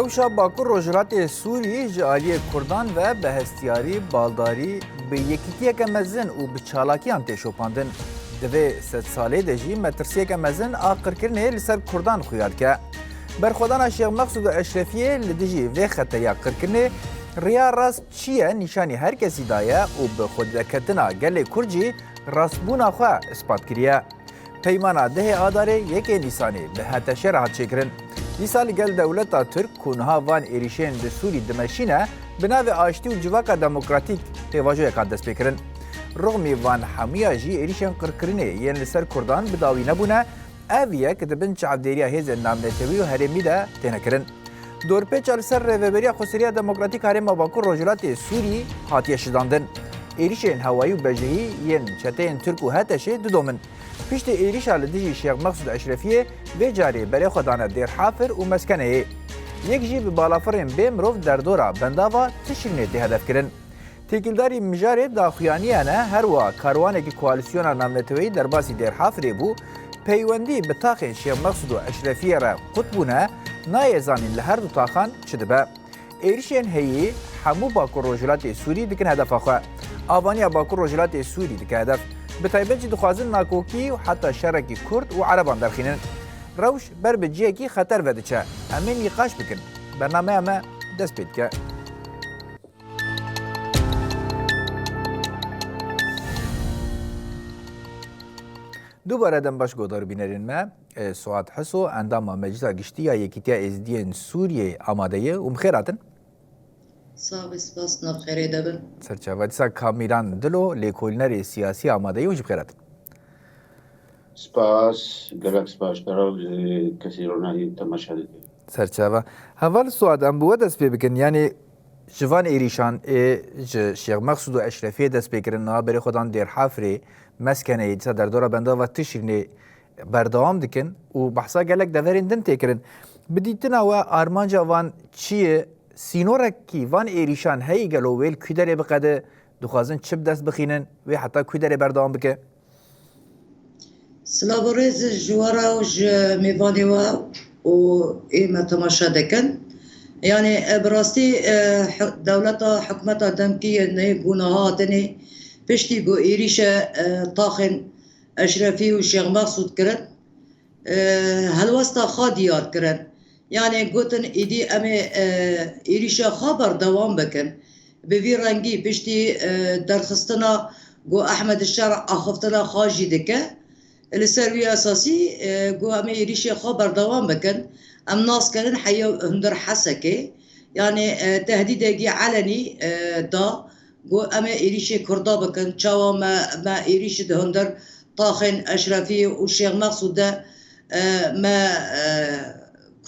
Rewşa Bakur Rojhilatê Sûrî ji aliyê Kurdan ve bi hestiyarî, baldarî, bi yekîtiyeke mezin û bi çalakiyan tê şopandin. Di vê sedsalê de jî metirsiyeke mezin a qirkirinê li ser Kurdan xuyar dike. Berxwedana Şêx Mexsûd Eşrefiyê li dijî vê xeteriya qirkirinê riya rast çi ye nîşanî her kesî daye û bi xwedveketina gelê Kurd jî rastbûna xwe ispat kiriye. Peymana dehê Adarê yekê Nîsanê bi heteşê re hat çêkirin. Dîsa li gel dewleta Türk ku niha van êrişên li Sûrî dimeşîne bi navê aştî û civaka demokratîk pêvajoyeka dest pê kirin. Rûmî van hemûya jî êrişên qirkirinê yên li ser Kurdan bi dawî nebûne, ev yek di bin çavdêriya hêzên navnetewî û herêmî de têne kirin. Dorpêça li ser rêveberiya Xweseriya Demokratîk Herêma Bakur Rojhilatê Sûrî hatiye şidandin. Êrişên hewayî û bejehî yên çeteyên Türk û Heteşê didomin. Piştî êrişa li dijî Şêx Mexsûd Eşrefiyê vê carê berê xwe dane Dêrhafir û meskeneyê. Yek jî bi balafirên bê mirov derdora bendava Tişrînê tê hedef kirin. Têkildarî mijarê daxuyaniyane her wa karwanekî koalîsyona navneteweyî derbasî Dêrhafirê bû, peywendî bi taxên Şêx Mexsûd Eşrefiyê re qut bûne, nayê zanîn li her du taxan çi dibe. Êrişên heyî hemû Bakur Rojhilatê Sûrî dikin hedefa xwe. Avaniya Bakur Rojhilatê Sûrî dike hedef. Bi taybet jî dixwazin nakokî û heta şerekî Kurd û Ereban derxînin. Rewş ber bi ciyekî xeter vediçe. Em ên nîqaş bikin. Bernameya me dest pê dike. Dubare dem baş godar bînerên me Suat Hiso endama Meclisa Giştî ya Yekîtiya Êzidiyên Sûriyê amade ye û bixêr hatin. Sağ ve spas navxerê de bin. Serçava dîsa Kamîran Dilo lêkolînerê siyasî amade ye û jî bixêr hatin. Spas, gelek spas dara kesî ronayî temaşa dike. Serçava. Heval Suat em bi we dest pê bikin yanî ji van êrîşan ji Şêx Mexsûd Eşrefiyê dest pê kirin niha berê xwe dan Dêrhafirê meskeneyê dîsa derdora bendava Tişrînê berdewam dikin û behsa gelek deverên din tê kirin. Bi dîtina we armanca van çi ye? Sînorekî van êrîşan heyî gelo wêl kû derê biqede dixwazin çi bi dest bixînin wê heta kû derê berdewam bike? Silavorêz ji wara û ji mêvanê we û ême temaşa dikin. Yani bi rastî dewleta hikûmeta demkiyê bûna hatinê piştî ku êrişa taxên Eşrefî û Şêx Mexsûd kirin, helwesta xwe diyar kirin. Yani gotin êdî em ê êrişa xwe berdewam bikin. Bi vî rengî piştî derxistina got Ehmed Şer axiftina xwe jî dike. Li ser wî esasî got em ê êrişê xwe berdewam bikin. Em nas kirin heya hundir hesekê. Yani tehdîdekî elenî da got em ê êrişê Kurda bikin. Çawa me êrişî di hundir taxên Eşrefî û Şêx Mexsûd de me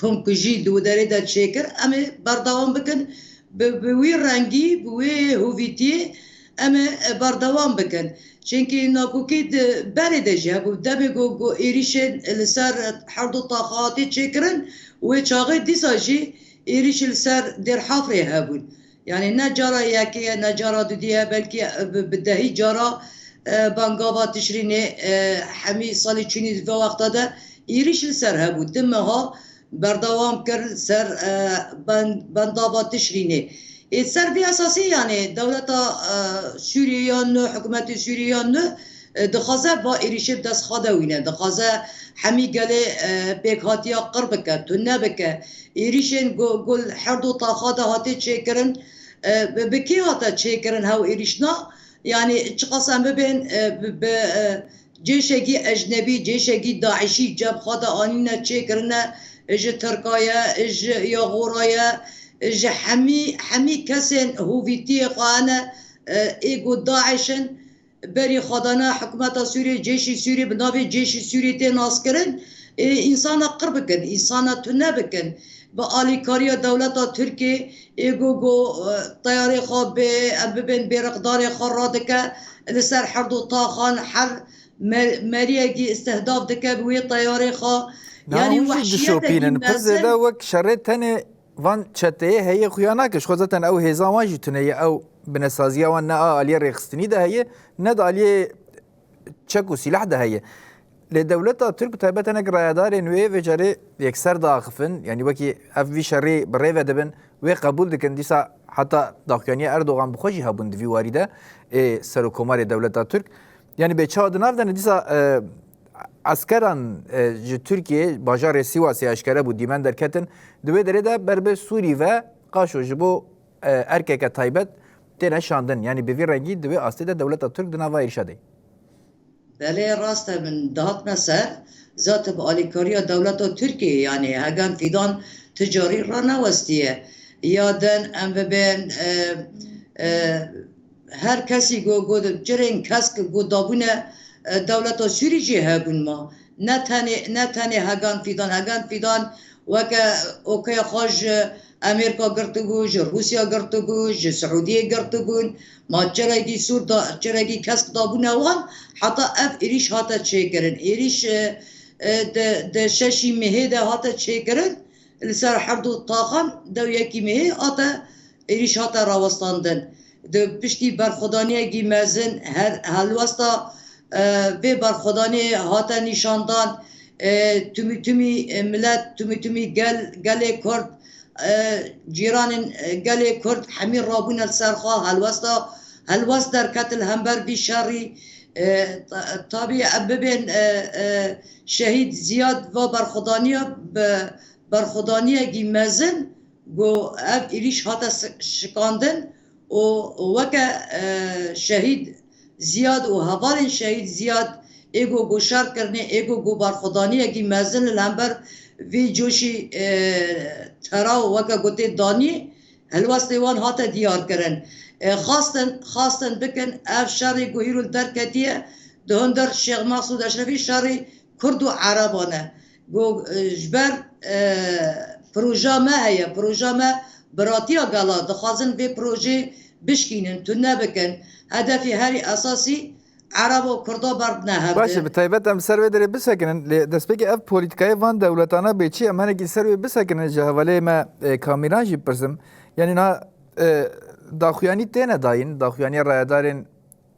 kom ku jî li derê de çêkir em ê berdewam bikin. Bi wî rengî bi wê hovîtiyê em ê berdewam bikin. Çünkü nakokî di berê de jî hebû demê got êrişên li ser her du taxatê çêkirin wê çaxê dîsa jî êrişî li ser Dêrhafirê hebûn. Yani ne cara yekê ye ne cara dudiye belkî bi dehî cara bangava Tişrînê hemî salî çûnî di vê wexta de êrişî li ser hebû. Tim meha berdewam kir ser bendava Tişrînê. Ser vî esasî yani dewleta Sûriya nû hikûmetê Sûriya nû dixwaze va êrişê dest xwe de wîne. Dixwaze hemî gelê pêkhatiya qir bike, tu nebike. Êrişên gul her du taxa de hatê çêkirin. Bi kê hate çêkirin hew êrişna? Yani çiqas em bibên bi cêşekî ecnebî, cêşekî Daişî cebxwe de anîne çêkirine ji Tirkiye, ji Yaxoraya, ji hemî kesên hovîtiyê xwe hene ê got Daişin berî xwedana hikûmeta Sûriyê, cêşî Sûrî bi navê cêşî Sûrî tê naskirin, însana qir bikin, însana tune bikin. Bi alîkariya dewleta Tirkiyê ê got tayarê xwe em bibên bêriqdarê xwe radike li ser her du taxan her meriyekî istihdaf dike bi wê tayarê xwe. Yani dişopînin pir zêde wek şerê tenê van çeteyê heye xuya nake. Xwe zaten ew hêzan wan jî tune ye ew binesaziya wan ne a aliyê rêxistinî de heye ne de aliyê çek û sîlah de heye. لدولت ترک تایبەت هەنێک ڕایەدارên wê vê carê yekser daxifin yanî wekî ev vî şerê bi rêve dibin wê qebûl dikin dîsa heta daxuyaniya Erdogan bi xwe jî hebûn di vî warî de ê serokkomarê dewleta Türk yanî bê çawa di nav de dîsa askeran ji Tirkiyê bajarê Sîwasê eşkere bû dîmen derketin di wê derê de berbe Sûrî ve qaşo ji bo erkeke taybet têne şandin yanî bi vî rengî di wê astê de dewleta Türk di nava êrişa de. بله راست من دهات مثل ذات بالکاریا دولت ترکیه یعنی هگان فیدان تجاری را نوستیه یادن ام ببین هر کسی گو جرین کس که گو دابونه دولت سوری جه هبون ما نه تنی هگان فیدان وکه اوکی خوش امریکا گرتو بوج روسیا گرتو بوج سعودیه گرتو بون ما چرایی سور دا چرایی کس دابونه وان حتی اف ایریش هاتا چه کرن ایریش ده ششی مهه ده هاتا چه کرن لسر حردو طاقان دو یکی مهه هاتا ایریش هاتا راوستاندن ده پشتی برخودانیه گی مزن هلوستا به برخودانی هاتا نشاندان تمی ملت تمی گل کرد جيران قال كرد حمير رابون السرخة هلوسط در كتل همبر بشاري طبيعي ببين شهيد زياد و برخدانية جي مزن جو اف إليش هاتا شكاندن و وكا شهيد زياد و هفالين شهيد زياد ايگو گوشار کرنه ايگو گو برخدانية جي مزن الهمبر وی جوشی تراو وکا گوته دانی هلوستی وان هاتا دیار کرن خواستن بکن اف شاری گوهیرو درکتیه دهندر شیخ محسود اشرفی شاری کرد و عربانه گو جبر پروژه ما هیا پروژه ما براتیا گلا دخوازن وی پروژه بشکینن تو نبکن هدفی هری اساسی عرب و کردا برد نهبه باشه به تایبەت em ser wê derê bisekinin lê destpêkê ev polîtikayê van dewletana bêçî em hinekî ser wê bisekinin ji hevalê me kamîran jî pirsim yanî na daxuyanî têne dayîn daxuyaniya rayedarên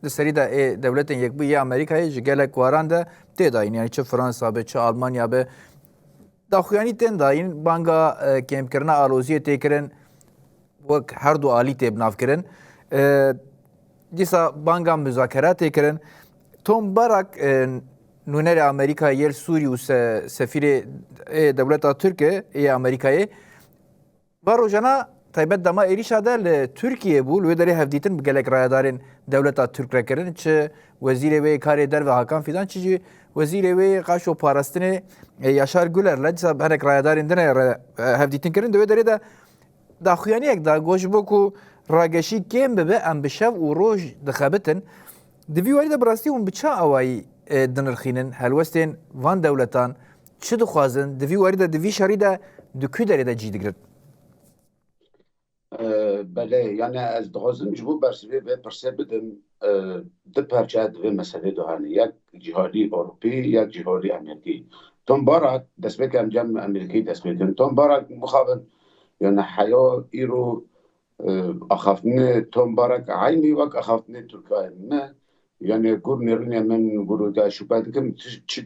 di serî de ê dewletên Yekbûyî Amerîkayê ji gelek waran de tê dayîn yanî çi Fransa be çi Almanya be daxuyanî tên dayîn banga kêmkirina aloziyê tê kirin wek her du alî tê binavkirin dîsa banga müzakeratê kirin Tom Barak nûnerê Amerîkayê yê Sûrî û sefîrê dewleta Tirkê ê Amerîkayê va rojana taybet dema êrişa de li Tirkiyê bû li wê derê hevdîtin bi gelek rayedarên dewleta Tirk re kirin çi wezîrê wê karê derve Hakan Fidan çi jî wezîrê wê qaş û parastinê Yaşar Güler le dîsa hinek rayedarên din re hevdîtin kirin di wê derê de daxuyaniyek da goş bo ku rageşî kêm bibe em bi şev û roj dixebitin di vî warî de bi rastî hûn bi çi awayî dinirxînin helwestên van dewletan çi dixwazin di vî warî de di vî şerî de di ku derê de cî digirin بله یعنی از دخوازم جبو برسوی به پرسه بدم دو پرچه دوی مسئله دوهانی یک جهادی اروپی یک جهادی امریکی تون بارک دست بکم جمع امریکی دست بکم تون بارک مخابن یعنی حیا ایرو اخافتنی تون بارک عینی وک اخافتنی ترکیه نه یعنی گور نیرونی من گورو دا شبه دکم چی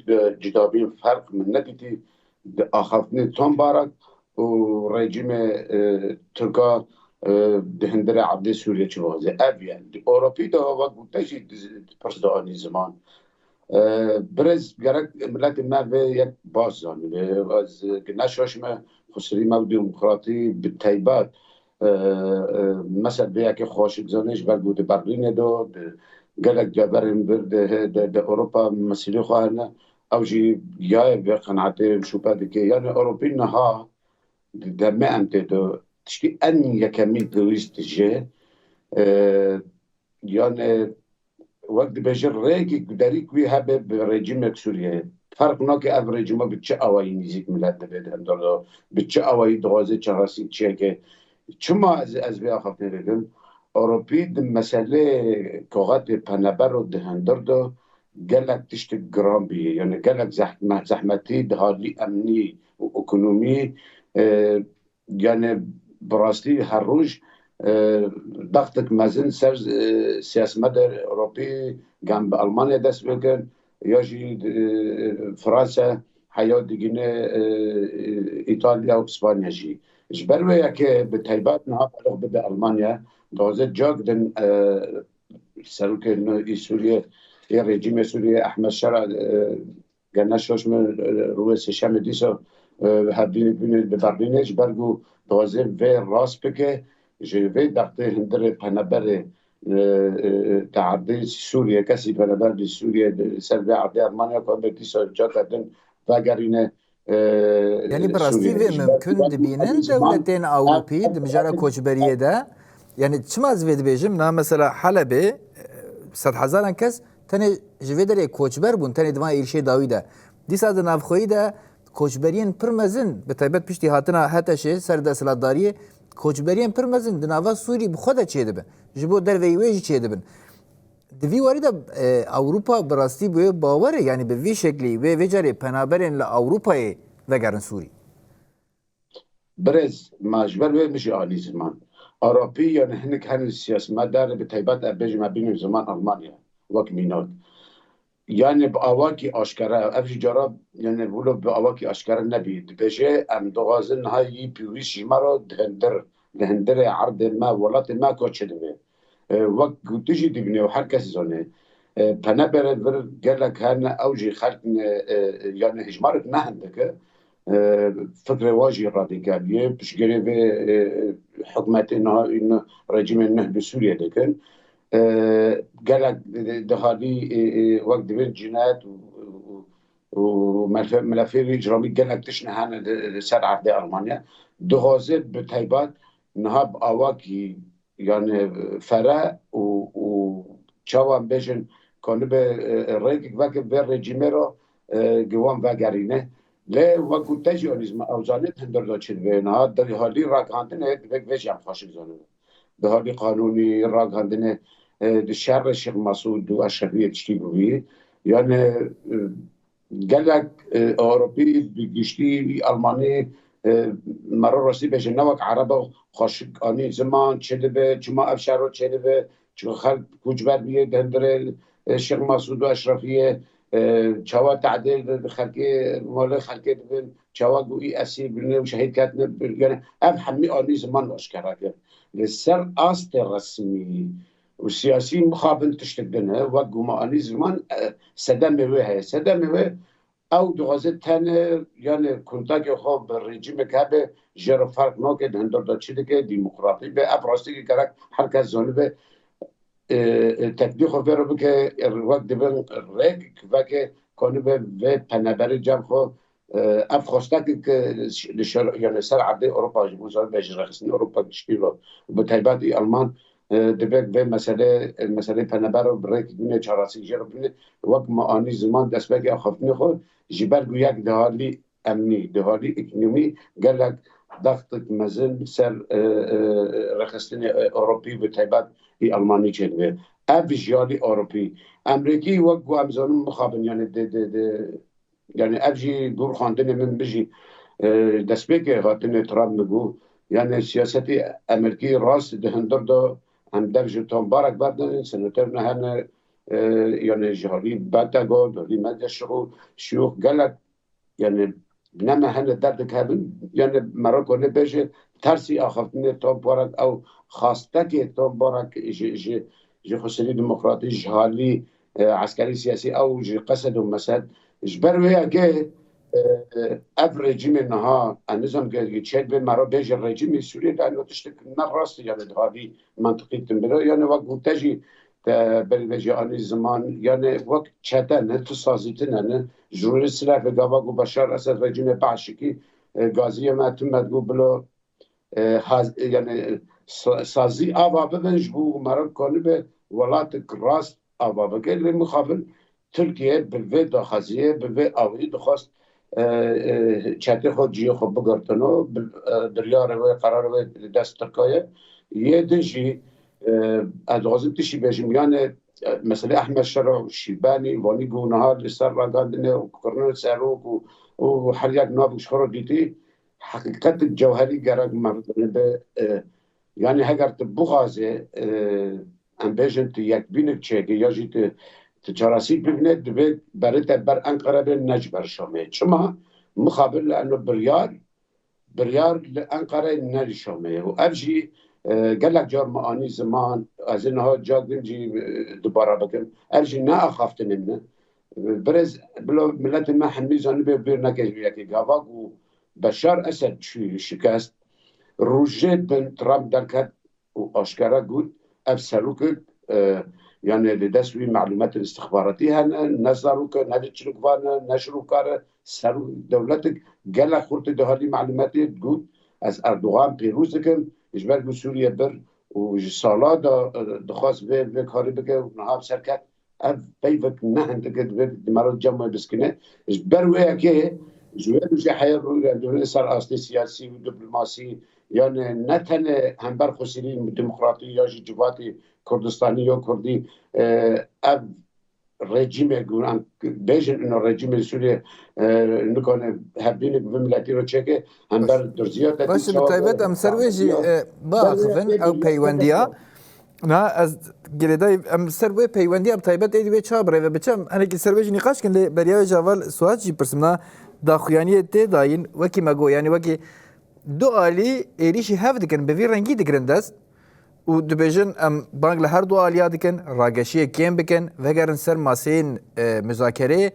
جدابی فرق من ندیدی اخافتنی تون بارک و رژیم ترکا دهندر عبد سوریه چوازه ابیان اوروپی دا وقت بودشی پرس دانی زمان برز گرک ملت ما به یک باز زانی از نشاش ما خسری ما دموکراتی به تایبات مثلا به یک خواشک زانش بر بوده برلین دو گلک جبرن برد اروپا مسئله خواهنه او جی یا به قناعت شوپاده که یعنی اوروپی نها در ما امته دو تشكي أن يكمل دويست جه يعني وقت بجر ريكي داري كوي هبه برجيم سوريا فرق ناكي اف رجيم بتش اوای نزيك ملت بده اندر بتش اوای دوازه چراسي چيكه چما از بیا خفته دادم اوروبي د مسئله کوغات پنبر و دهندر دو گلک تشت گرام بی يعني گلک زحمتي دهالي امني و اکونومي يعني براستی هر روز وقتی مزن سر سیاست مدار اروپی گم به آلمانیا دست بکن یا جی فرانسا حیات دیگینه ایتالیا و اسپانیا جی جبر ویا که به تایبات نه بلغ بده آلمانیا دوازه جاگ دن سروک سوریه یا رژیم سوریه احمد شرع گنشش من روی سشم دیسا هبین بین ببرینش برگو دوازه و راست بکه جوی دقته هندر پنبره تعدی سوریه کسی پنبر دی سوریه سر به عرض آلمانیا که به دیسا جا کردن و گرینه یعنی براستی سوریه و ممکن دبینن دولتین اوروپی دمجارا کوچبریه ده یعنی چما از وید بیجم نه مثلا حلبه 100,000 کس تنه جوی داره کوچبر بون تنه دوان ایرشه داوی ده دیسا ده نافخویی ده کوچبرین پرمزن به تایبت پشتی هاتنا هتشه سر دستلاتداریه کوچبرین پرمزن دناوا سوری بخود چه دبن جبو در ویویجی چه دبن دوی وارد اوروپا براستی به باوره یعنی به وی شکلی و وجاره پنابرین لاوروپای وگرن سوری برز مجبر به میشه آنی زمان اوروپی یعنی هنک هن سیاست مدار به تایبت ابج ما بین زمان آلمانیا وقت میناد یعنی با آواکی آشکاره افش جرا یعنی ولو با آواکی آشکاره نبید بشه ام دوازن هایی پیویش مرا دهندر عرض ما ولات ما کوچه دوه وقت گوتیجی دیبنه و هر کسی زنه پنبره ور گلک هن اوجی خلق یعنی هجمارت نه هندکه فكر واجي راديكالية باش قريب حكومة إنه رجيم إنه بسوريا لكن قالك دهالي وقت بين جنات وملفي إجرامي قالك تشنه هان سر عرض ألمانيا دهازه بتايبات نهاب أواكي يعني فرا و چاوان بيجن كانوا بريك وقت بين رجيمه رو جوان وقرينه لی وقت تجاربیز ما اوزانت هندر داشت به نه در حالی راگاندن یک وجه خواهش زنه در حالی قانونی راگاندن شهر شیخ مسعود و اشرفیه چی بودی یعنی گلک اوروپی بگشتی آلمانی مرا راستی بشه نوک عرب خاشق آنی زمان چه به چما افشارو چه به چه خلق کوچبر بیه هندر شیخ مسعود و اشرفیه چوا تعدیل خلقی مال خلقی دبن چوا گویی اسی بینه و شهید کردن یعنی ام همی آنی زمان آشکارا کرد لسر آست رسمی و سیاسی مخابن تشتگنه و گوما آنی زمان صدمه وه صدمه وه او دوازه تنه یعنی کنتاک خواب رژیم که به جر فرق ناکد هندر دا چیده که دیموکراتی به افراستی که کرک هر کس زانه به تطبیق رو بکه وقت دبن رگ و که کنه به پنبر جمع خو اف خواسته که یعنی سر عده اروپا جبوزان بجره خسنی اروپا کشتی رو به تایبات آلمان دبک به مسئله پنبر رو برای که بینه چهارسی جر بینه وقت ما آنی زمان دست بگی آخفتنی خود جبر گو یک دهالی امنی دهالی اکنومی گلک ضغط مزن سر رخصتنی اوروپی به تایبات آلمانی چنوه افجالی اوروپی امریکی وقت گو امزانم مخابن یعنی افجی گور خواندن من بجی دست بگی خاطن ترامپ مگو یعنی سیاستی امریکی راست دهندر دا هم در جتان بارک بردن سنتر نهن یعنی جهالی بدگا دولی مدى شیوخ گلک یعنی نما هنه درد کردن یعنی مرا کنه بشه ترسی آخفتن تام بارک او خواسته که تام بارک جي خسري ديمقراطي جهالي عسكري سياسي او جي قصد ومسد جبر ويا جه اف رجيم النهار النظام جيتشد بمرا بيج الرجيم السوري لانه تشتك نراس يعني هذه منطقيه تنبرا يعني وقت تجي بالبيجي اني زمان يعني وقت چتن تصازيتن انا جورنالست لا في قبا بشار اسد رجيم بعشكي غازيه ما تمد بلو يعني سازی آوا ببنش بو مرا کنه به ولات راست آوا بگه مخابل ترکیه به داخزیه به آوی دخواست چته خود جیه خود بگرتنو دریار و قرار و دست ترکیه یه دنجی ادغازم تشی بجیم یعنی مثلا احمد شرع شیبانی وانی گونه ها لسر راگاندنه و کرنه سروک و هر یک نابکش خورو دیتی حقیقت جوهری گرگ مردنه به yani heger tu bixwaze em bêjin tu yekbînik çêkî ya jî tu تجارسي ببنت دبي بريت بر أنقرة بين نجبر شامي شما مقابل لأنه بريار لأنقرة نجي شامي وأبجي قال لك جار معاني زمان از اینها جا گنجی دوباره بکن ارجی نه اخافت منه برز بلو ملت ما حمی زنی به بیر نکش بیاکی گاواگ و بشار اسد شکست روجه بن ترامپ درکت و آشکارا گود اب سروک يعني لدسوي معلومات الاستخباراتية نظروك نادتشلوك فانا نشرو كار سرو دولتك قال خورت دهالي معلوماتي تقول از اردوغان بيروز دكن اجبر بو سوريا بر و سالا دخواست به کاری بکه و نهاب سرکت اف بیفک نه هندگه دمارو جمعه بسکنه اجبر ویا که جوه دوشی حیار روی اندونه سر اصلی سیاسی و دیپلماسی يعني نتن هم برخوصيين ديمقراطي يا جواتي كردستاني يا كردي اب رژیم گوران بیشتر این رژیم سوریه نکنه هبینه به ملتی رو چکه هم بر درزیات باشه بتایبت ام سرویجی باخفن او پیوندیا نه از گریدای ام سروی پیوندیا بتایبت ایدی به چابره و بچم انا کی سرویج نقاش کن بریا جوال سوال جی پرسمنا داخویانی ته داین وکی مگو یعنی وکی دو عالی ایریشی هف دکن به وی رنگی دکرن دست و دبیجن ام بانگ لهر دو عالیا دکن راگشی کیم بکن وگرن سر ماسین مذاکره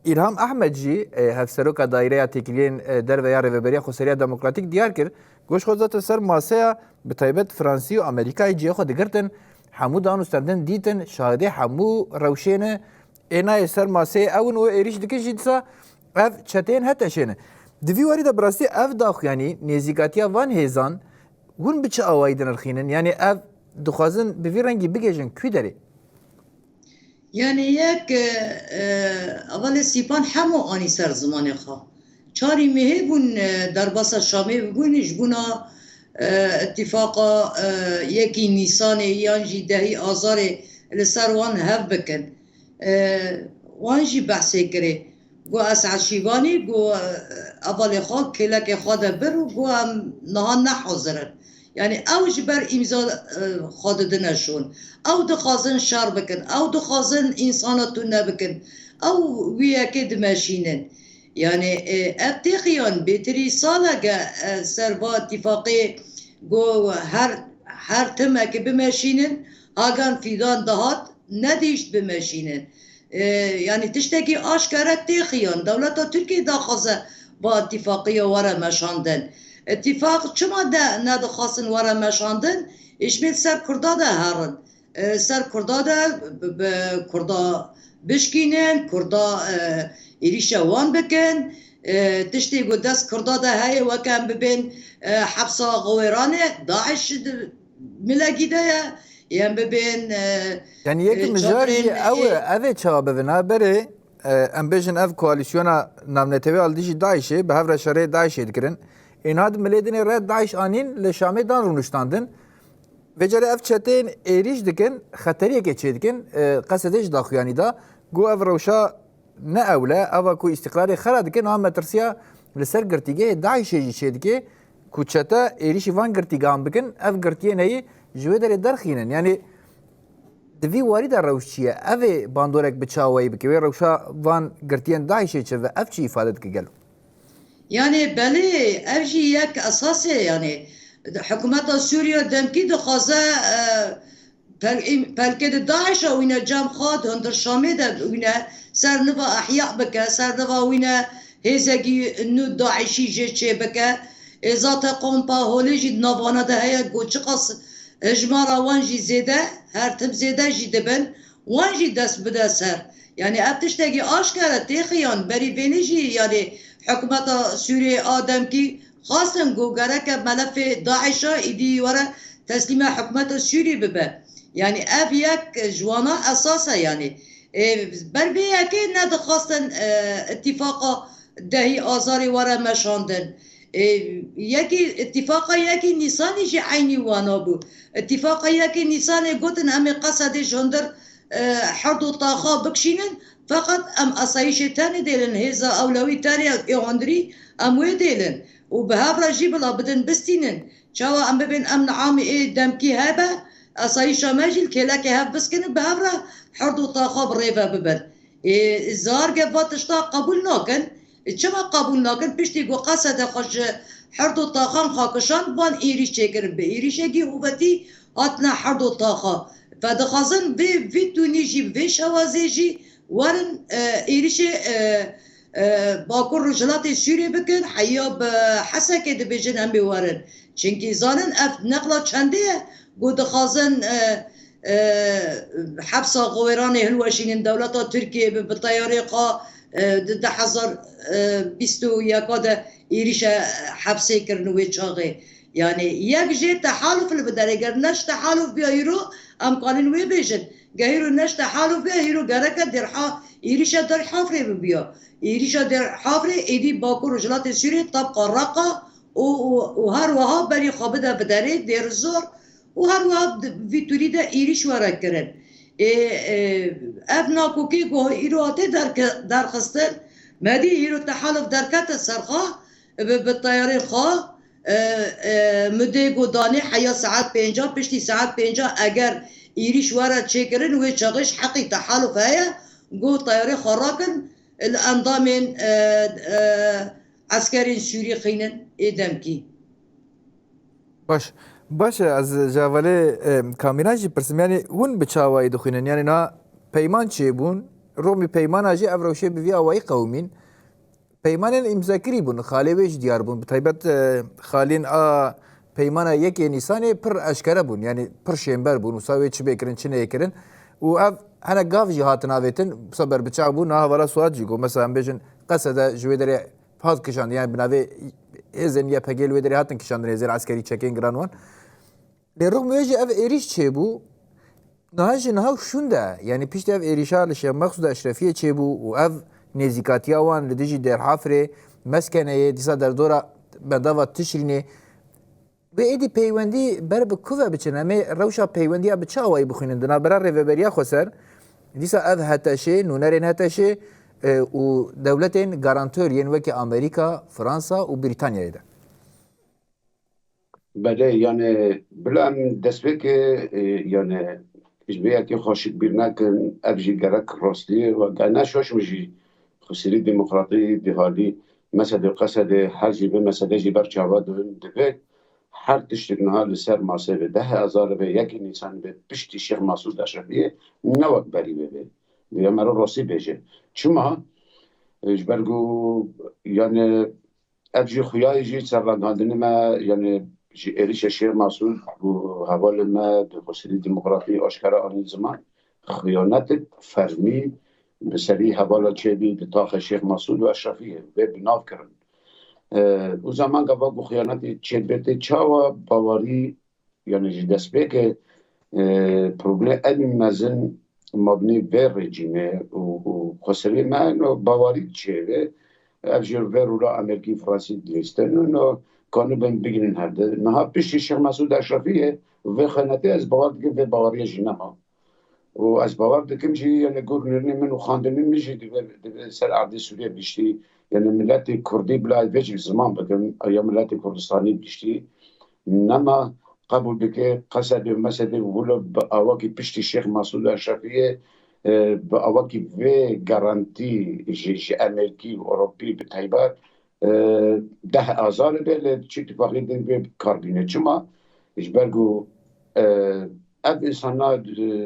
İlham Ahmedci hevseroka daireye tekilin derveya reveberiya Xoseriya Demokratik diyar kir goş xozat ser masaya bi taybet Fransi û Amerîkayê ciya xwe digirtin hemû dan û stendin dîtin şahidê hemû rewşêne ênayê ser masayê ewin û êrîş dikin jî dîsa ev çeteyên hete şêne. Di vî warî de bi rastî ev daxuyanî nêzîkatiya van hêzan hûn bi çi awayî dinirxînin yani ev dixwazin bi vî rengî bigêjin kû derê. يعني ياك أول سيبان حمو أني سر زمان خا چاري مهبون درباسا شامي بقول جبونا اتفاقا يكي نيسان يانجي دهي آزار لسر وان هف بكن وانجي بحثي كري قو أسعى شيباني قو أول خا كلاك خا دبر وقو نهان نحوزرن يعني او جبر امضا خاددنه شون او دخازن شر بکن او دخازن انساناتو نبکن او ویا که دمشینن يعني ابتقيان بتري صالحة سربا اتفاقي جو هر تمك بمشينن هاگان فيدان دهات نديشت بمشينن يعني تشتكي اشكارت تقيان دولتا تركيا داخزه با اتفاقية ورا مشاندن اتفاق چما ده ندخواستن ورا مشاندن اشمیل سر کردا ده هرن سر کردا ده کردا بشکینن کردا ایریشا وان بکن تشتی گو دست کردا ده های وکم ببین حبسا غویرانه داعش ملگی ده یم ببین yani yek mijarî ev çawa bivina berê em bêjin ev koalîsyona navnetewê aldî jî Daişê bi hev reşerê Daişê dikirin İnad miledine red Daesh anin le Şamê dan rûniştandin ve cere ev çeteyên êrîş dikin xeteriyekê çê dikin qesedê ji daxuyanî da got ev rewşa ne ewle eva ku îstiqlalê xera dikin ha metirsiya li ser girtîgehê Daişê jî çê dike ku çete êrîşî van girtîgan bikin ev girtiyên heyî ji wê derê derxînin yani di vî warî de rewş çi ye evê bandorek bi çawayî bike wê rewşa van girtiyên Daişê çi ve ev çi îfade dike gelo. يعني بله أفجي يك أساسي يعني حكومة سوريا دمكي دخازة بلكد داعش وينا جام خاد هندر شامي ده وينا سر نفا أحياء بكا سر نفا وينا هزاقي نو داعشي جيتشي بكا إذا قومبا هوليجي نافانا ده هيا قوش قص إجمارا وانجي زيدة هرتم زيدة جي دبن وانجي دس بدا سر يعني أبتشتاقي أشكالة تيخيان بري بينيجي يعني حكومة سوريا آدم كي خاصن جوجرا كملف داعش إدي ورا تسليم حكومة سوريا ببا يعني أبيك جوانا أساسا يعني بربيا كي ند خاصن اتفاقا دهي آزاري ورا مشاندن يكي اتفاقا يكي نيسان يجي عيني وانا بو اتفاقا يكي نيسان قوتن أمي قصد جندر حردو طاقا بكشينن فقط ام اسایش تانی دیلن هزا اولوی تانی ایواندری ام وی دیلن و به هفره جیبلا بدن بستینن چاوا ام ببین ام نعامی ای دمکی هبه اسایشا ماجل كلاك هاف بس كن بهبره حرد وطاقه بريفا ببن زار قبات قبول ناكن چما قبول ناکن پشتی گو قصد خوش حرد و طاقان خاکشان بان ایریش چکرن به ایریشگی هوبتی آتنا حرد و طاقا فدخازن وی تونیجی وی شوازیجی ورن ایریش باکر رجلات سوریه بکن حیاب حسکه دبیجن هم بیوارن چنکی زانن اف نقلا چنده گو دخازن حبس غویران هلوشین دولت ترکیه به طیاره قا ده حزار بیستو یکاده ایریش حبسه کرنوی چاقه یعنی یک جه تحالف اللي بدار اگر نش تحالف بیا هیرو امکانین وی بیشن گهیرو نش تحالف بیا هیرو گرکه درحا ایریش در حافره بیا ایریش در حافره ایدی باکو رجلات سوریه طبقا رقا و هر وها بری خوابده بداره در زور و هر وها ویتوری ده ایریش ورک کرن اف ناکوکی گو ایرو آته در خستن مدی ایرو تحالف درکت سرخواه بالطيارين خواه مده گو دانه حیا ساعت 50 پشتی ساعت 50 اگر ایریش وارد چکرن و چاقش حقی تحالف هيا گو طياره خراكن الاندام عسكري سوري خينن ادم کی باش از جواله کامیراجی پرسیم یعنی هون بچاوایی دخینن یعنی نا پیمان چه بون رومی پیمان اجی افروشه بوی آوایی قومین پیمان امضاکری بون خالی ویش دیار بون بتایبت خالین پیمان یک نیسان پر اشکره بون یعنی پر شنبر بون مساوی چه بکرن چه نکرن و اف هنه گاف جهات ناویتن صبر بچاو بون نه ولا سواد جیگو مثلا بیشن قصد جوی داره پاس کشان یعنی بناوی ازن یا پگل و داره هاتن کشان داره زیر عسکری چکین گرانوان لرغم ویجی اف ایریش چه بو نهاج نهاو شونده یعنی پیشت اف ایریشا لشه مقصود اشرفیه چه بو و اف نزیکاتی آوان لدیجی در حافره مسکنه دیسا در دورا بداوا تشرینه به ایدی پیوندی بر به کوه بچن اما روشا پیوندی اب چاوای بخونن دنا برا ریوبریا خسر دیسا اف هتاشه نونرین هتاشه و دولتین گارانتورین وکی امریکا فرانسا و بریتانیا ده بله یعنی بلام دسته که یعنی اجبه که خوشک بیرنکن ابجی گرک راستی و گناه شوش میشی خسری دموکراتی دهالی مثلا قصد هر جیبه مثلا جیبر چاواد دفعه هر تشتنها لسر ماسه به 10,000 به یک نیسان به پشتی شیخ مسعود اشرفیه نوک بری به یا مرا راستی بشه چما اجبرگو یعنی ابجی خویای جی سرگاندن ما یعنی ایریش شیخ مسعود و حوال ما خسری دموکراتی آشکارا آن زمان خیانت فرمی به سری حوالا چه بی به تاخ شیخ مسعود و اشرفیه به بناو کرن او زمان گفت گو خیانت چه بیته چاوا باوری یعنی جی دست به که پروبله این مزن مبنی به رژیمه و خسری من باوری چه به افجر و رولا امریکی فرانسی دلیستن و کانو بگیرن هرده نها پیشی شیخ مسعود اشرفیه و خیانتی از باور دیگه به باوری جنها و از باور دکم چی یعنی گورنرنی من و خاندنی میشه دیگه سر عرض سوریه بیشتی یعنی ملت کردی بلاد وجه زمان بکن یا ملت کردستانی بیشتی نما قبول بکه قصد مسئله ولو با آواکی پشتی شیخ مسعود اشرفیه با آواکی و گارانتی جیش امریکی و اروپی به تایبات 10,000 به چی اتفاقی دین به کاربینه چما اجبرگو اب انسانا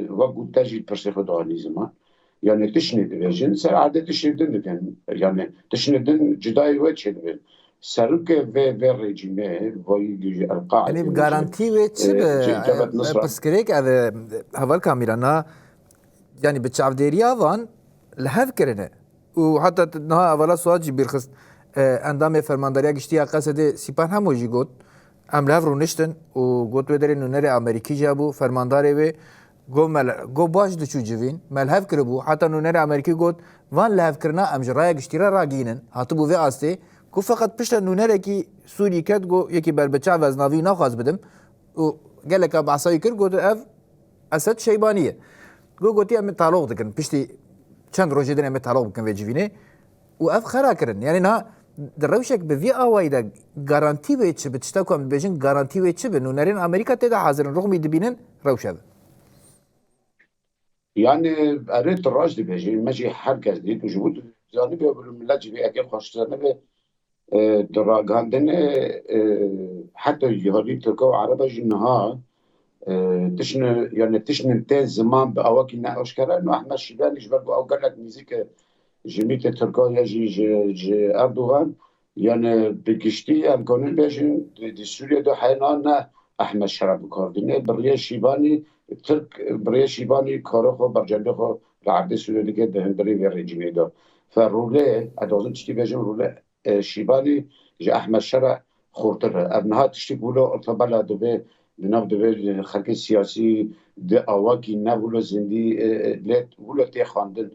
وقت تجید پرسه خدایی زمان یعنی تشنید بیشن سر عادت تشنیدن دکن یعنی تشنیدن جدای و چه دکن سرک و رژیمه وی القاعده یعنی گارانتی و چه به پسکریک از حوال کامیرانا یعنی به چافدریا وان لحظ کرده و حتی نه اولا سوال جی برخست اندام فرمانداریا گشتی قصد سپاه هموجی گفت املاف رو نشتن و گفت بدری نونر امریکی جابو فرمانداری و گو باش دچو جوین ملحف کربو حتی نونر امریکی گفت وان لحف کرنا امجرای گشتیرا راگینن حتی بو وی آسته گو فقط پشت نونر کی سوری کد گو یکی بربچه و از ناوی نخواست بدم و گلک بعصایی کرد گفت اف اسد شیبانیه گوتی ام تعلق دکن پشتی چند روزی دن ام تعلق بکن و جوینه و اف خرا کرن یعنی نه دروشك بفي اوایدا گارانتی به چه بتشتاكم بيجن گارانتی به چه بنونرين امريكا تدا حاضرن رغم يدبينن روشه يعني قريت الراجل بيجي ماشي حركة دي وجود جانبي الملات جبي أكيد خاص جانبي دراجاندن حتى يهودي تركوا عربة جنها تشن يعني تشن تين زمان بأواكي نأشكره إنه أحمد شيباني جبروا أو قال لك ميزيك جميت تركوا يجي أردوغان يعني بقشتي أم كونن بيجن دي سوريا دو حينانا أحمد شراب كارديني بريا شيباني ترك بريا شيباني كارخو برجندخو لعبد سوريا دي كده هندري في الرجيم ده فالرولي أدوزن تشتي بيجن رولي شيباني جا أحمد شرع خورتر ابنها تشتي بولو ارتبالا دوبي لناف دوبي خلق سياسي دي أواكي نابولو زندي ليت بولو تي خاندن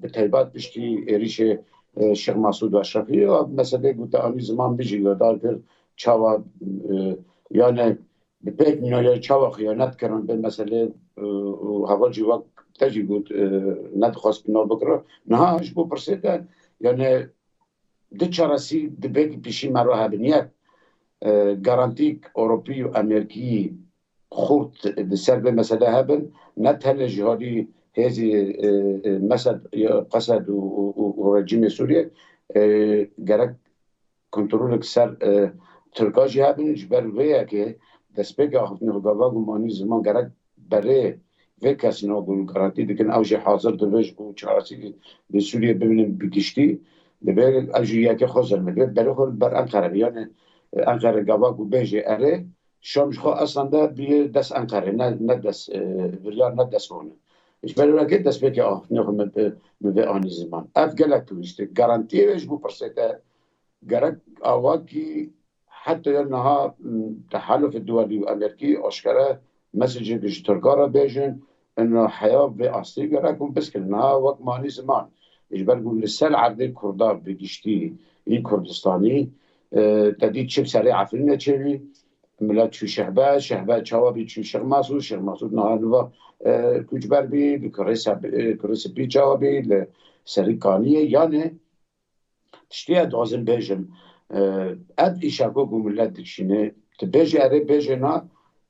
بتایبات بشتی ریش شیخ مسعود اشرفی و مثلا گوته آنی زمان بیجی دار پر چاوا یعنی به پیک می‌آید چاوا خیانت کردن به مثلا هوا جواب تجی بود ندخواست بنا بکره نه اش بو پرسیده یعنی ده چارسی ده بیگ پیشی مرا هبنیت گارانتیک اروپی و امریکی خورد ده سر به مثلا هبن نتهل جهادی هذه مسد قصد ورجيم سوريا جرك كنترول سر تركاجي هبن جبر ويا كي دسبيجا خفنا غواغ ماني زمان جرك بري وكاس نقول garanti دكن اوجي حاضر دبج بو چارسي بسوريا ببینن بگشتي دبر اجيا كي خزر مد برخل بر انقره يعني انقره غواغ بيجي اره شامش خو اصلا ده بي دس انقره نه دس ريال نه دس ونه Ich werde geht das wird ja auch noch mit آنی زمان اف گلک تویسته گارانتیش بو پرسیده گرک آواکی حتی انها تحالف الدولي والامريكي اشكره مسج تركارا بيجن انه حياه باصلي گرک بس انها وقت ماني زمان ايش بقول للسل عبد الكردار بيجشتي اي كردستاني تدي تشب سريعه في النتشري ملت شو شهبه چاوابی چو شیخ مسعود نهانوا کوچبر بی کرس بی چاوابی لسریکانیه یعنی تشتیه دازم بیجم اد ایشاکو گو ملت دکشینه تبیجی اره بیجنا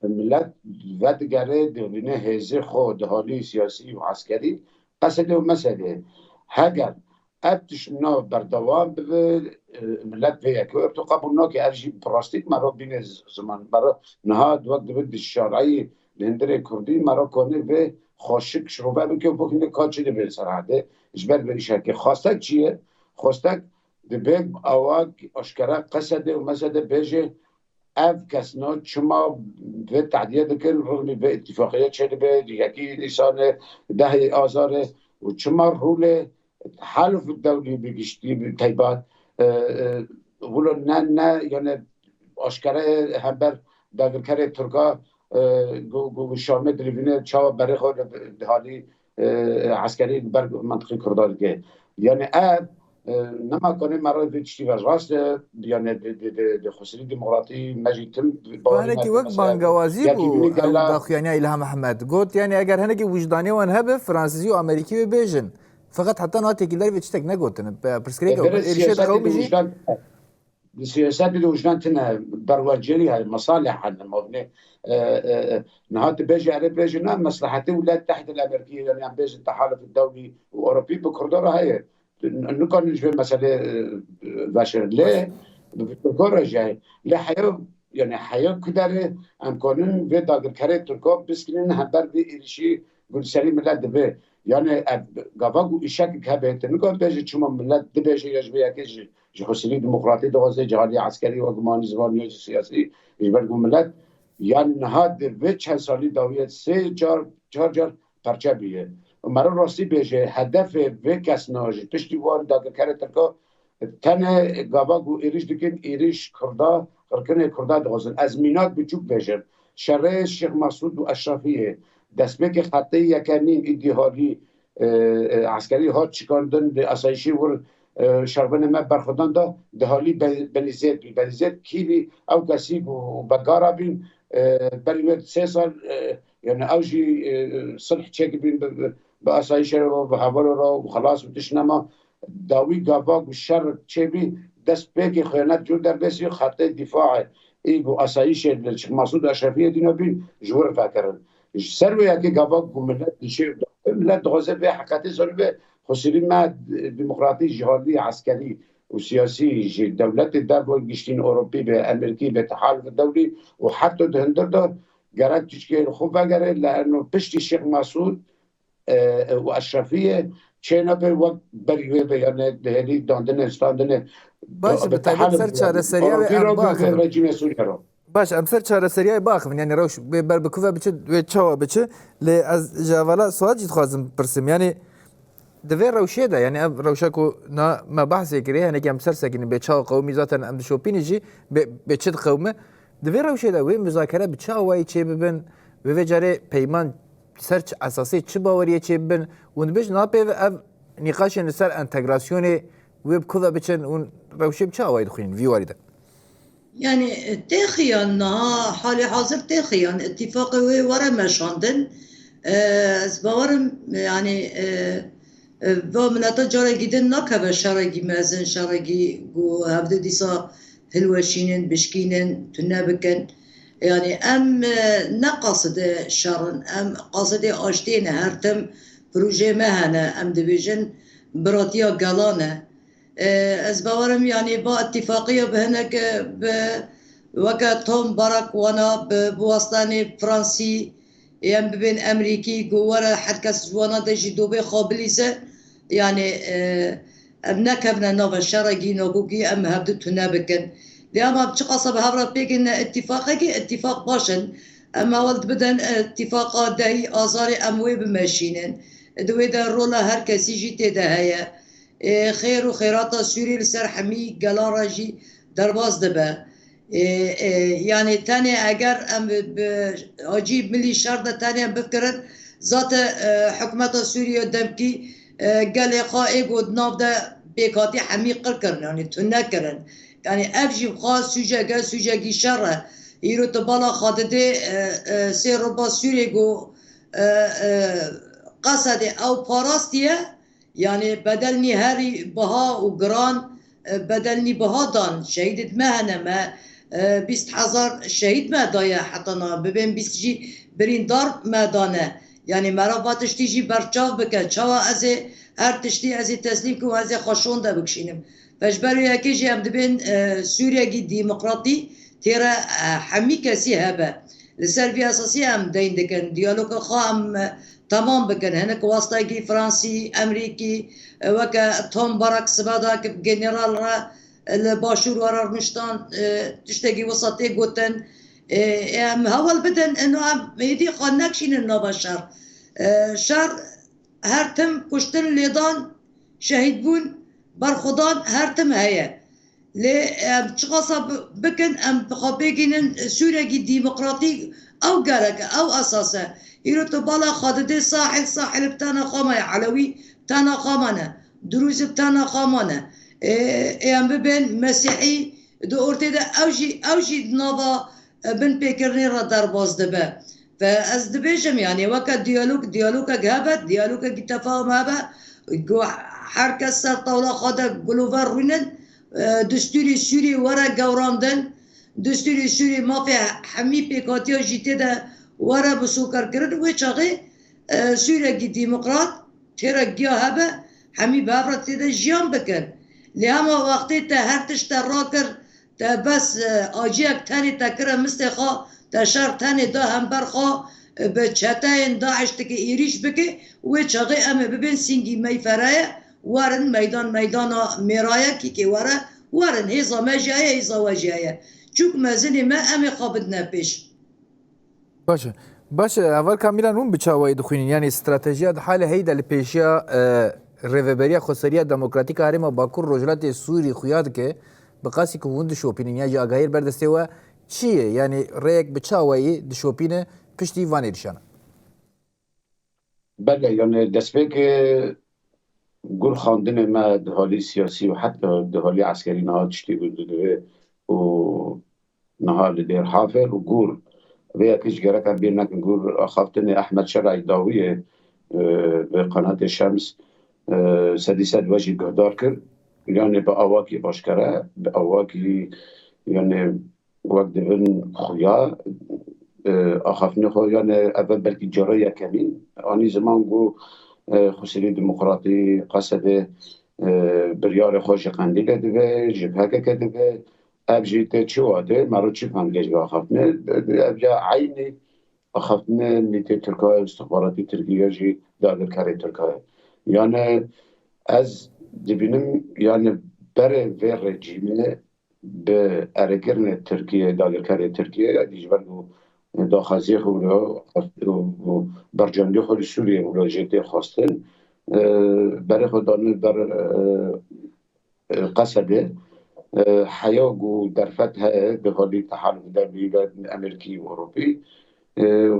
ملت ودگره دولینه هزه خود دهالی سیاسی و عسکری قصده و مسئله هگر ابتش نا بردوام به ملت ویا که ابتو قبول نا که ارجی براستیک مرا بین زمان مرا نهاد وقت بد الشرعی لهندره کردی مرا کنه و خاشک شروبه بکه بکنه کاچه ده به سرعده اجبر بریشه که خواستک چیه؟ خواستک ده بیگ آواگ اشکره قصده و مسده بیجه اف کسنا چما به تعدیه دکن رغمی به اتفاقیه چه به یکی نیسان 10 آذار و چما روله حلف الدولي بقشتي بتيبات ولو نه يعني اشكره همبر داخل كره تركا جو شامل دريفينه چاو بري خود حالي عسكري بر منطقه كردار که يعني نما کنه مرا بيشتي راست يعني د خسري ديمقراطي ماجيتم هناك وقت بانگوازی بو داخیانی الهام احمد گوت يعني اگر هناك وجداني وان هبه فرانسيزي و امريكي بيجن فقط حتى ناتي كيلر بيتشتك نگوتن برسكريكا ارشاد قومي السياسات اللي وجدان تنا برواجري هاي مصالح عندنا مبني نهات بيجي على بيجنا مصلحتي ولا تحت الامريكيه يعني عم بيجي التحالف الدولي واوروبي بكردورة هاي نكون نجيب مساله بشر ليه بكردورة جاي لا حياه يعني حياه كدار ام كونن في داخل كره تركو بسكنين هبر دي شيء قول سليم ملت دبي يعني قفاقو إشاك كهبت نقول بيجي شو ملت دبيجي يجبي أكيد جهوسيني ديمقراطي دوازي جهادي عسكري وقماني زباني سياسي يجبر ملت يعني هاد بيتش هالسالي داوية سه جار پرچه بیه مرا راستی بيجي هدف وكاس ناجي تشتي وان داخل كره تركو تنه قفاقو إيريش دكين إيريش كردا قركنه كردا دوازن أزمينات بيجوك بيجن شرع الشيخ مسعود وأشرفية دستبک خطه یکمین ایدیهالی عسکری ها چیکاندن ده اسایشی ور شربن ما برخودان دا دهالی بنزید کیلی او کسی و بگارا بین بریوید 3 سال يعني اوجي صلح تشيك بين باسايشر وبحوالو و خلاص وتشنما داوی گاواگ و شر چه بی دست پیک خیانت جو در بسی خط دفاع ایگو اسایش مسعود اشرفی دینا بین جور فکرن سروی که گاواگ و ملت دیشه ملت غازه به حقیقت زور به خسری ما دموکراتی جهادی عسکری و سیاسی دولت در و گشتین اروپی به امریکی به تحالف الدولي وحتى دهندر ده جرات تشكيل خوب بقرة لأنه بشتي الشيخ مسعود وأشرفية چینا به وقت بریوه به یعنی دهلی داندن استاندن باشه به تایید سر چاره سریع و ام باخ رژیم سوریه رو باش ام سر چاره سریع باخ یعنی روش بر بکوفه بچه و چاوا بچه لی از جوالا سوال جد خوازم پرسیم یعنی دوی روشه ده یعنی روشه کو نا ما بحثی کریه یعنی که ام سر سکنی به چاوا قومی ذاتن ام دشوپینی جی به چه قومه دوی روشه ده و مذاکره به چاوایی چه ببن و جاره پیمان سرچ اساسی چه باوریه چه ببن و نبیش ناپی و نقاش نسر انتگراسیون ويب كذا بتشن روشي بشا وايد خوين في واردة يعني تاخيان حالي حاضر تاخيان اتفاقي ورا مشاندن باورم يعني و ملتا جارا جدن ناكا شارجي مازن شارجي و هفده ديسا هلوشينن بشكينن تنابكن يعني ام نقصد شارن ام قصد اشتين هرتم بروجه مهنه ام دبيجن براتيا قلانه از باورم يعني با اتفاقية بهنك وقت توم باراك وانا بواسطاني فرنسي يم بين امريكي جوارا حد كاس جوانا دجي دوبي خابليزه يعني ابنكبنا نوفا شرقي نوبوكي ام هبدو تنابكن لأما بتقصب هبرا بيكن اتفاق باشن اما ولد بدن اتفاقات دهي آزاري اموي بماشينن دوي دا رولا هر كسي جي تيدا هيا خير وخيرات سوري لسر حمي قلان راجي درباز دبا يعني تاني اگر ام اجيب ملي شرطة تاني بفكرن ذات حكومة سوريا دمكي قال قائق ودناف دا بيكاتي حمي قركرن يعني تنكرن يعني افجي بخاص سوجا سوجا شر يرو تبالا خادده سير ربا سوريا جو قصد او باراستيه يعني بدلني هاري بها وقران بدلني بها دان شهيدت مهنه ما 20,000 شهيد ما دايا حتى ببين 20 جي برين دار ما دانه يعني مرا تشتيجي برچاو بك چاوا از هر تشتي از تسليم كو از خوشون ده بكشينم فجبرو يكي جي ام دبين سوريا جي ديمقراطي تيرا حمي كسي هبه لسر اساسي ام دين دكن ديالوج خام تمام بكن هناك واسطة فرنسي أمريكي وكا توم باراك سباداك جنرال را الباشور ورا رمشتان تشتكي وسطي قوتن هول بدن انه ميدي قناكشين النوبة شر شر هرتم كشتن ليدان شهيد بون برخدان هرتم هيا لي تشخصا بكن ام بخابيجين سوريا ديمقراطي او قالك او اساسا يرو تبالا خادده ساحل بتانا خامة علوي بتانا خامانه دروز بتانا خامانه ايام ببين مسيحي دو ارتدا اوجي نوفا بن بيكرني را درباز دبا فاز دبيجم يعني وكا ديالوج جابت ديالوج تفاهم هبا جو حركة سر طاولة خاده جلوفر روينن دستوري سوري ورا جوراندن دستوري سوري ما في حمي بيكاتيا جيتي ده ورا بسوكر كرد ويشاغي سوريا ديمقراط تيرا جيا هبا حمي بابرا تيدا جيان بكن لهما وقتي تا هرتش تا راكر تا بس آجيك تاني تا كرا مستخا تا شر تاني دا هم برخا بچتاين داعش تكي ايريش بكي ويشاغي اما ببين سنجي ميفرايا وارن ميدان ميرايا كي وارن هيزا ما جايا هيزا وجايا چوك مازني ما امي خابدنا بيش باشه اول کاملا اون بچاوی دخوینین یعنی استراتژی حال هیدا لپیشیا ریوبریا خسریا دموکراتیک هرم باکور روجلات سوری خویاد که بقاسی که وند شوپینین یا جاگایر بردسته و چیه یعنی ریک بچاوی د شوپینه پشتی وانی دشانه بله یعنی دسته که گل خواندن ما دهالی سیاسی و حتی دهالی عسکری نهاد چتی بوده و نهال دیر حافر و گل ويا كيش جرا بينا نقول خافتني احمد شرعي داويه بقناه الشمس سدی سد وجی گهدار کرد یعنی به آواکی باشکره به آواکی یعنی وقت دبن خویا آخافنی خو یعنی اول بلکی جرای کمی آنی زمان گو خسری دموکراتی قصد بریار خوش قندیل دوه جبهه که دوه اب جیت چی واده مرو چی فهمگیش به آخافنه اب جا عینی آخافنه نیت ترکای استخباراتی ترکیه جی دادر کاری ترکای یعنی از دبینم یعنی بره و رژیمه به ارگرن ترکیه دادر کاری ترکیه دیجبر داخازی خود و برجاندی خود سوریه و جدی خواستن برای خودانه بر قصده حیاگو در فتح به حالی تحالف در بیگاد امریکی و اروپی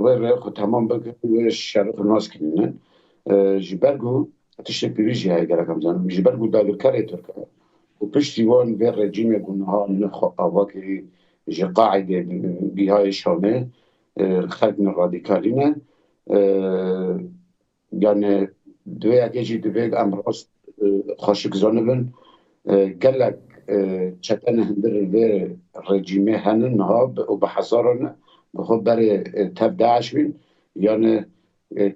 و رای خود تمام بکن و شرف ناز کنین جبرگو تشت پیویجی های گرکم زنم جبرگو دادر کاری ترکیه و پشتیوان به رژیم گناه نخو آواکی جی قاعده بیهای شامه خلق رادیکالینه یعنی دوی اگه دوی امراض خاشک زانبن گلک چتن هندر و رژیمه هنن ها و به حزاران بخواب برای تبداعش بین یعنی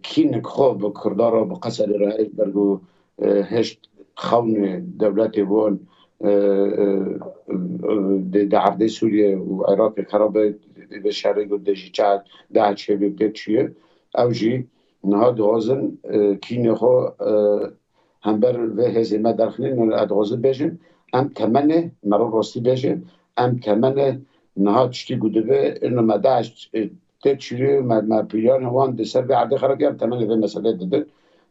کینک خواب کردارا بقصد رایج برگو هشت خون دولت وان در عرض سوریه و عراق خرابه به شهری و دژی چند ده چه بیبده چیه اوجی نها دوازن کینه خو هم بر و هزیمه درخنه نها دوازن بیشن هم تمنه مرا راستی بیشن هم تمنه نها چتی گوده به اینو مدهش ده چیه مپیان وان دسر به عرض خرابی هم تمنه به مسئله داده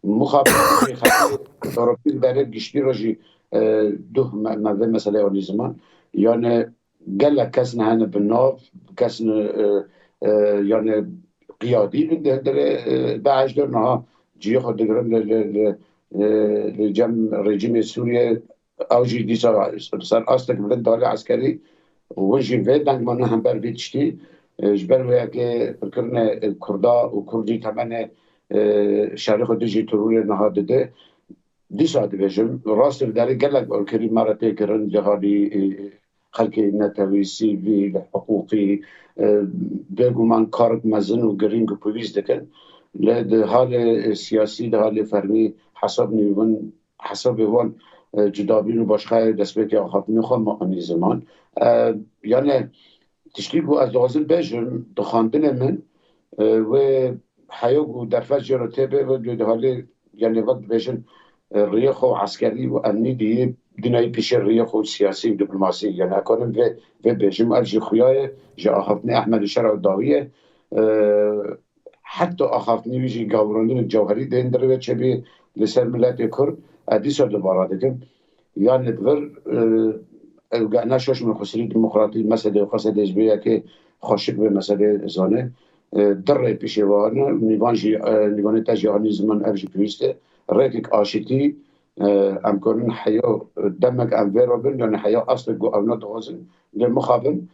مخابره خیلی اروپی برای گشتی راجی دو مسئله آنی زمان یعنی گله کس نه بناف کس یعنی قیادی در داعش در نها جی خود دگرن لجم رژیم سوریه اوجی دیسا سر آستک بلند داره عسکری و جی ویدنگ منو هم بر بیچتی جبر ویا که فکرن کردا و کردی تمنه شهر خود دیجی ترور نها داده دیسا دیویژن راست داره گلک کریم مرته کرن جهانی خلق نتوی سیویل حقوقی بگو من کارک مزن و گرینگ و پویز دکن لده حال سیاسی ده حال فرمی حساب وان جدابین و باشخه دست بکی آخاف نخواه مقانی زمان یعنی تشکیل بو از دوازن بیجن دخاندن من و حیاگو در فجر جراتبه و ده حال یعنی وقت بیجن ریخ و عسکری و امنی دیگه دنیای پیش ریخ و سیاسی و دیپلماسی یعنی اکنون و بیجم ارجی خویای جا آخافتنی احمد شرع داویه حتی آخافتنی ویجی گاوراندن جوهری دین داره چه بی لسر ملت کرد ادیسا دوباره دکن یعنی دور نشوش من خسری دموکراتی مسئله قصد ازبیه که خاشق به مسئله زانه در پیشوانه نیوان تجیانی زمان افجی پیوسته ریتک آشتی امکان حیا دمک امور بن یعنی حیا اصل گو اونا دوازن لمخابن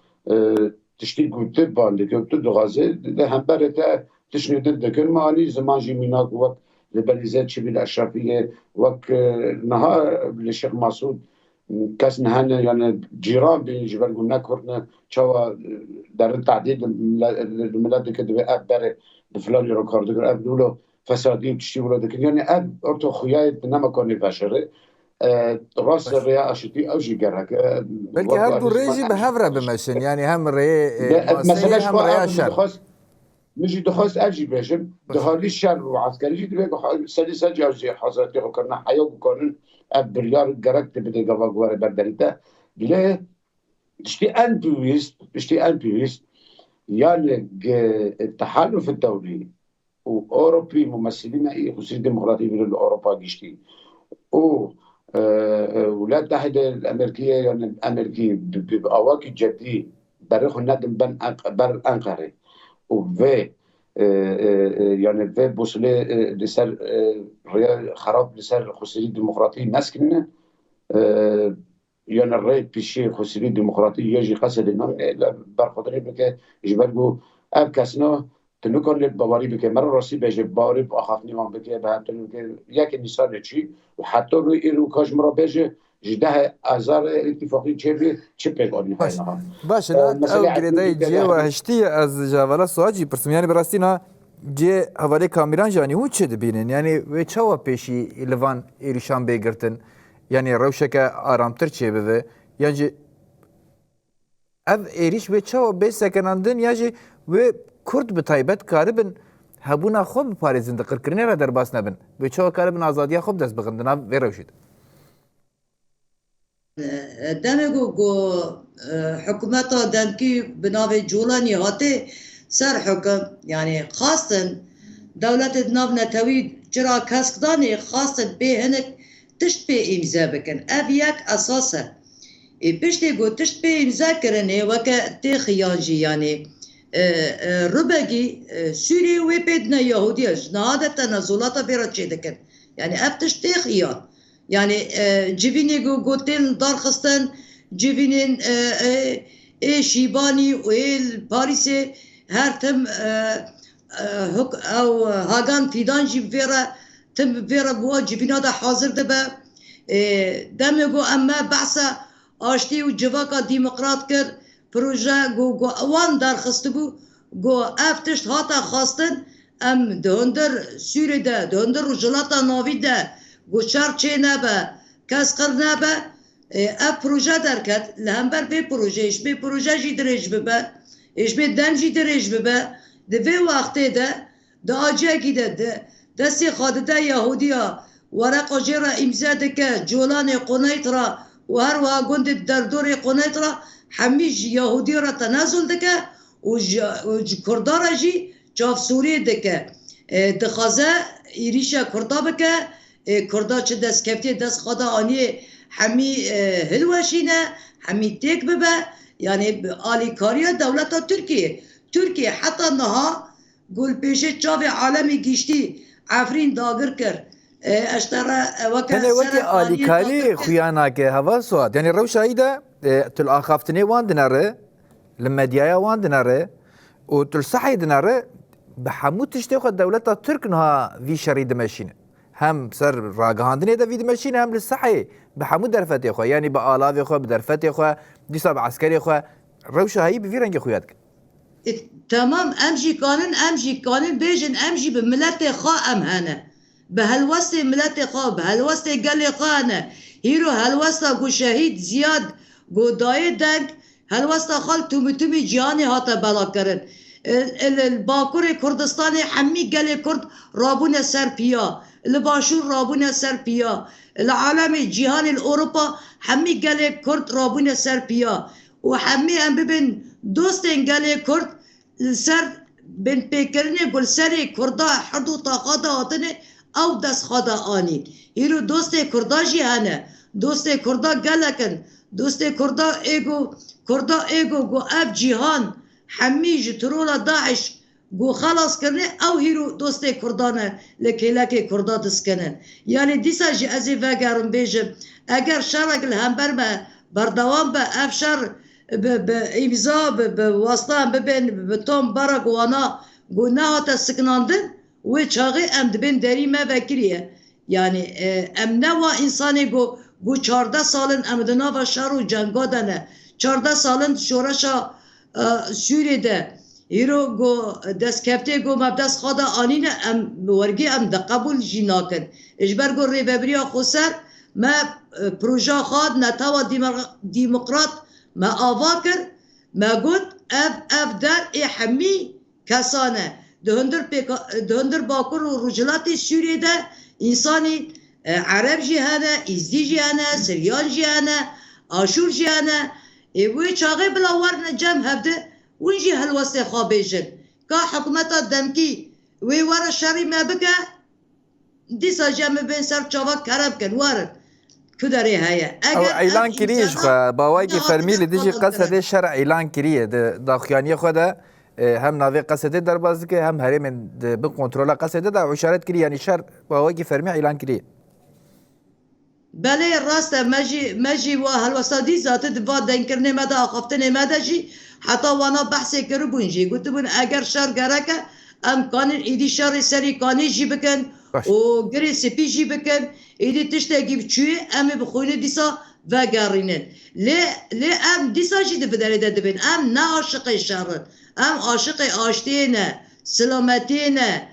تشتی گوته باند که تو دوازه ده هم برته تشنیده دکن مانی زمان جمینا وقت لبنیزه چی بیل اشرافیه وقت نها لشیخ مسعود کس نهانه یعنی جیران بین جبر گو نکرنه چوا در تعدیل الملت که دوی اب بره بفلانی رو کار دکن اب دولو فسادی و تشتی ولا دکن یعنی اب ارتو خویای نمکانی بشره راست ریا اشتی اوجی گره که بلکه هر دو ریجی به هفره بمشن یعنی هم ری ماسیه هم ریا شر مجي دخلت اجي بيجم دخلي الشر وعسكري جي دبي سادسه جاوزي حضرتي وكنا حيو كونن ابريار جركت بدي غواغوار بدريتا بلا اشتي انبيست يعني التحالف الدولي واوروبي ممثلين اي خصوصي ديمقراطي من اوروبا جشتي او ولايات المتحده الامريكيه يعني الامريكي بأواكي جدي بريخ ندم بر انقره و يعني في بوصله لسر خراب لسر خسري ديمقراطي مسكنه يعني الرأي بشيء خسري ديمقراطي يجي قصد انه برخطري بك يجبروا اب كسنو تنو كان البواري بك مرة راسي بيجي باري بأخافني وان بك بهاتن بك ياك النسان شيء وحتى رو إيرو كاج مرة بيجي جده أزار اتفاقي تشبي تشبي قاني هاي باش نها باش نات او مثلا گریدای جی و هشتی از جوالا سواجی پرسم یعنی براستی نا جی حوالی کامیران جانی او چه دبینن یعنی و چاوا پیشی لوان ایریشان بگرتن یعنی روشک آرامتر چه بده یعنی ev êriş ve çawa bê sekenandin ya jî wê Kurd bi taybet karibin hebûna xwe biparêzin di qirkirinê re derbas nebin. Wê çawa karibin azadiya xwe bi dest bixin di nav vê rewşê de. دمه گو حکومت دمکی بناو جولانی هاته سر حکم یعنی خواستن دولت ناو نتوی چرا کسکدانی خواستن به هنک تشت به امضا بکن اف یک اساسه پشتی گو تشت به امضا کرنه وکه تی خیانجی یعنی ربگی سوری و پیدنا یهودیش نهادتا نزولاتا بیرا چه دکن یعنی اف تشت تی خیان yani civini gotel darxistan civinin şibani el Paris'e her tim huk ev hagan fidan jib vera tim vera bu civina da hazır da be deme go amma bahsa aşti u civaka demokrat kir proje go awan darxistu go eftişt hata xastin em döndür Suriye'de döndür Rujulata Navi'de گوشار چه نبه کس قر نبه اف پروژه درکت لهمبر به پروژه اش به پروژه جی درج ببه اش به دم جی درج ببه دوی وقته ده ده آجه گیده ده دستی خادده یهودیا ورق جیرا امزا دکه جولان قنیت را و هر وها گند در دور قنیت را همیش یهودی را تنازل دکه و کردارا جی جاف سوریه دکه دخوازه ایریشا کردا بکه کردا چه دست کفتی دست خدا آنی همی هلوشینه همی تک ببه یعنی آلیکاریا دولت ترکیه حتی نها گل پیشه چاو عالمی گیشتی عفرین داگر کر اشترا وکی آلیکاری خویانا که هوا سواد یعنی روشایی ده تل آخافتنی وان دناره لمدیایا وان دناره و تل صحی دناره به همو تشتی خود دولت ترک نها وی شرید مشینه هم سر راگهاندنی دا وید مشین هم لصحی به همو درفتی خو یعنی با آلاوی خو به درفتی خو دیسا به عسکری خو روش هایی به ویرنگ خویاد کن تمام امجی کانن بیجن امجی به ملت خوا ام هنه به هلوست ملت خوا به هلوست گل خوا هنه هیرو هلوست گو شهید زیاد گو دای دنگ هلوست خال تومی جهانی هاتا بلا کرن الباکور کردستان همی گل کرد رابون سر پیا لباشور رابون سر پیا العالم جهان الاوروبا همی گل کرد رابون سر پیا و همی هم ببین دوستن گل کرد سر بن پیکرنه گل سر کردا حدو طاقادا آتنه او دست خدا آنی ایرو دوست کردا جی هنه دوست کردا گلکن دوست کردا ایگو گو اف جهان همی جترولا داعش گو خلاص کرنه او هیرو دوست کردانه لکیلک کردا دسکنن یعنی دیسا جی ازی وگرم بیجم اگر شرق همبر ما بردوام به افشار به امضا به واسطه ببین به توم برا گوانا گو نهات سکناندن و چاقی ام دبین دری ما بکریه یعنی ام نوا انسانی گو 14 سالن ام دنا و شر و جنگا دنه 14 سالن شورشا سوریده ایرو گو دست کفته گو مبدس خدا آنینه ام ورگی ام ده قبول جی ناکن اجبر گو ریببریا خسر ما پروژه خاد نتاوا دیمقراط ما آوا کر ما گود اف در ای همی کسانه دهندر باکر و رجلاتی سوریه ده انسانی عرب جی هنه ازدی جی هنه سریان جی هنه آشور جی هنه ایوی چاقی بلا ورن جم هفته ونجي هالوسط خابيجن كا حكومة دمكي ويورا شري ما بقى دي ساجم بين سر چاوا كرب كن وارد كدري هيا او اعلان كريش خو باواجي فرمي لديجي قصد شرع اعلان كريه داخيانيه خو ده هم ناوي قصد دربازك هم هري من بكنترول قصد ده اشارت كريه يعني شر باواجي فرمي اعلان كريه بله راست مجي وهالوسادي ذات دبا دنكرني مدى اخفتني مدى جي حتی وانا بحث کرو بونجی گوت بون اگر شر گرکه ام کانن ایدی شر سری کانی جی بکن باش. و گری سپی جی بکن ایدی تشتگی بچوی ام بخوینه دیسا و گرینن لی ام دیسا جی دبدره دبین ام نه عاشق شرن ام عاشق آشتینه سلامتینه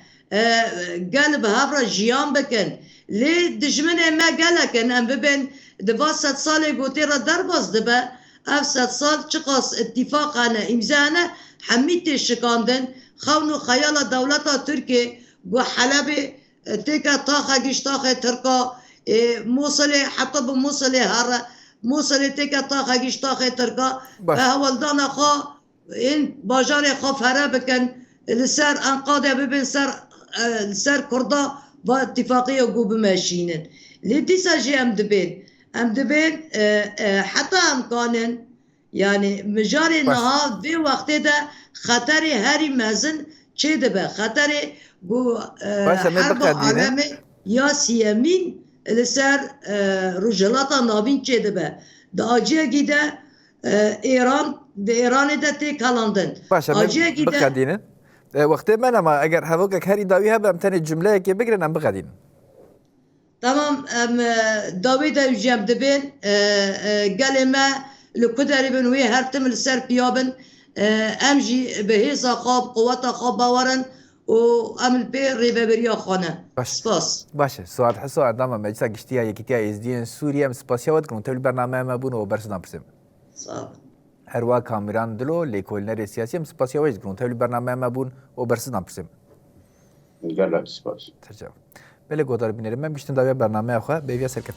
قلب هفرا جیان بکن لی دجمن ما گلکن ام ببین دوا 100 ساله گوتی را در باز دبه اف 100 سال چقاس اتفاقانه امزانه حمیت شکاندن خونو خیال دولتا ترکیه گو حلب تیکا تاخه گشتاخه ترکا موصل حتی به موصل هر موصل تیکا تاخه گشتاخه ترکا باش. هولدان خوا این باجار خوا فره بکن لسر انقاده ببین سر کردا با اتفاقی گو بمشینن لیدیسا جی ام دبین حتی امکانن yani مجاری نها وی وقتی ده خطری هری مزن چه دبه خطری بو حرب عالمی یا سیمین لسر رجلاتا نابین چه دبه ده آجیه گیده ایران ده تی کلاندن باشه بقدینن وقتی من اما اگر هواک هری داوی هم امتنی جمله که بگیرن ام بقدین tamam داوی ده جم دبین گلمه لکدری بن وی هر تم لسر پیابن امجی به هیزا خواب قوتا خواب باورن و امل پی ریبریا خانه سپاس باشه سواد حسو عندما مجلس گشتیا یکیتیا ازدین سوریه سپاسیا ود کنم تول برنامه ما بونو برسدان پرسم صح هر وا کامران دلو لیکولنر سیاسی سپاسیا ود کنم تول برنامه ما بون و برسدان پرسم گله سپاس ترجمه بله گودار بینرم من بیشتر داوی برنامه آخه بیویا سرکت